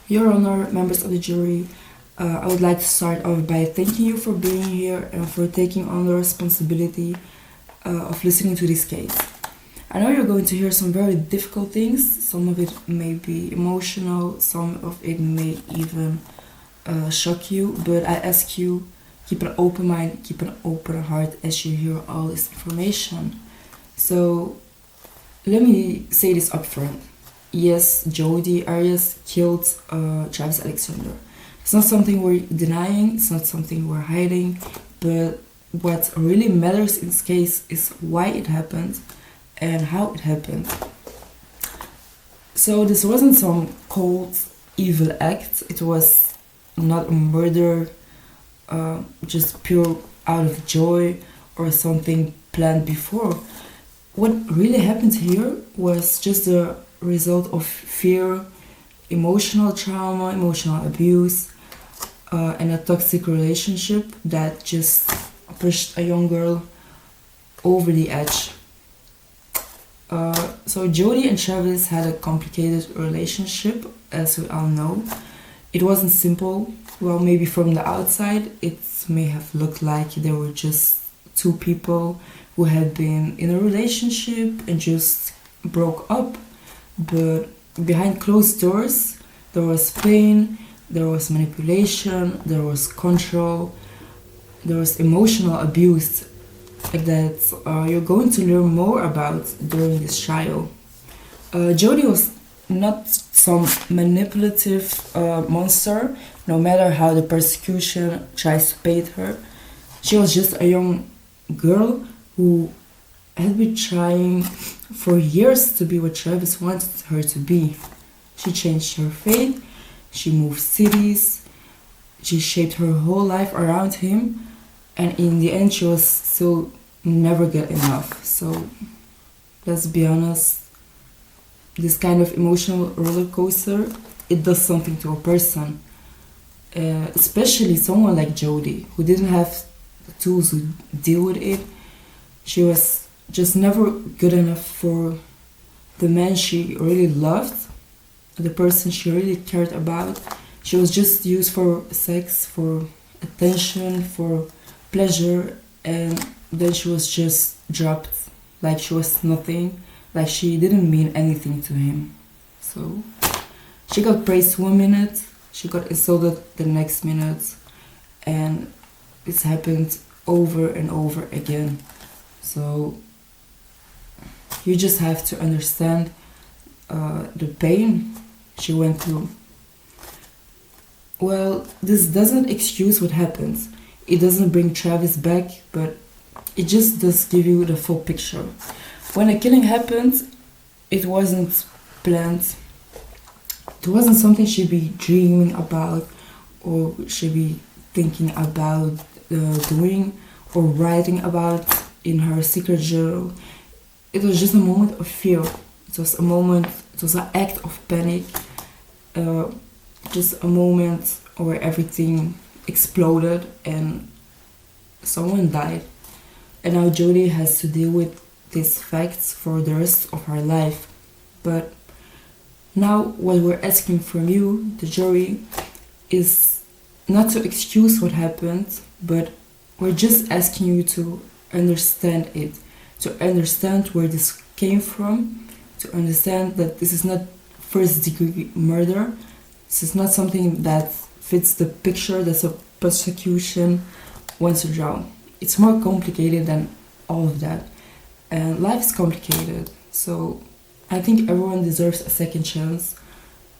Your Honor, members of the jury, I would like to start off by thanking you for being here and for taking on the responsibility of listening to this case. I know you're going to hear some very difficult things. Some of it may be emotional, some of it may even shock you, but I ask you, keep an open mind, keep an open heart as you hear all this information. So, let me say this up front. Yes, Jodi Arias killed Travis Alexander. It's not something we're denying, it's not something we're hiding, but what really matters in this case is why it happened and how it happened. So this wasn't some cold, evil act, it was not a murder just pure out of joy or something planned before. What really happened here was just a result of fear, emotional trauma, emotional abuse, and a toxic relationship that just pushed a young girl over the edge. So Jodi and Travis had a complicated relationship, as we all know. It wasn't simple. Well, maybe from the outside, it may have looked like they were just two people who had been in a relationship and just broke up. But behind closed doors, there was pain, there was manipulation, there was control, there was emotional abuse that you're going to learn more about during this trial. Jodi was not some manipulative monster, no matter how the persecution tries to paint her. She was just a young girl who had been trying for years to be what Travis wanted her to be. She changed her fate, she moved cities, she shaped her whole life around him, and in the end, she was still never get enough. So, let's be honest, this kind of emotional roller coaster, it does something to a person. Especially someone like Jodi, who didn't have the tools to deal with it. She was just never good enough for the man she really loved, the person she really cared about. She was just used for sex, for attention, for pleasure, and then she was just dropped like she was nothing, like she didn't mean anything to him. So she got praised 1 minute, she got insulted the next minute, and it's happened over and over again. So you just have to understand the pain she went through. Well, this doesn't excuse what happens. It doesn't bring Travis back, but it just does give you the full picture. When a killing happened, it wasn't planned. It wasn't something she'd be dreaming about or she'd be thinking about doing or writing about in her secret journal. It was just a moment of fear. It was a moment, it was an act of panic. Just a moment where everything exploded and someone died. And now Jodi has to deal with these facts for the rest of her life. But now what we're asking from you, the jury, is not to excuse what happened, but we're just asking you to understand it, to understand where this came from, to understand that this is not first degree murder. This is not something that fits the picture that a prosecution wants to draw. It's more complicated than all of that. And life is complicated. So I think everyone deserves a second chance.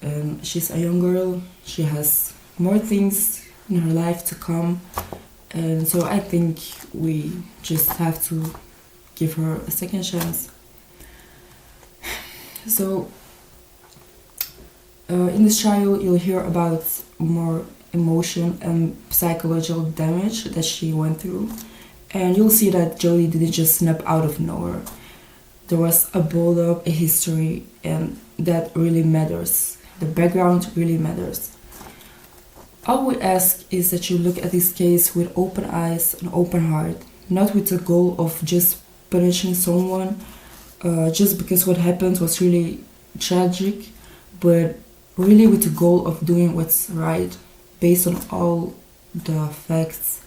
And she's a young girl. She has more things in her life to come. And so I think we just have to give her a second chance. So in this trial, you'll hear about more emotion and psychological damage that she went through. And you'll see that Jodi didn't just snap out of nowhere. There was a build-up, a history, and that really matters. The background really matters. All we ask is that you look at this case with open eyes and open heart, not with the goal of just punishing someone just because what happened was really tragic, but really with the goal of doing what's right based on all the facts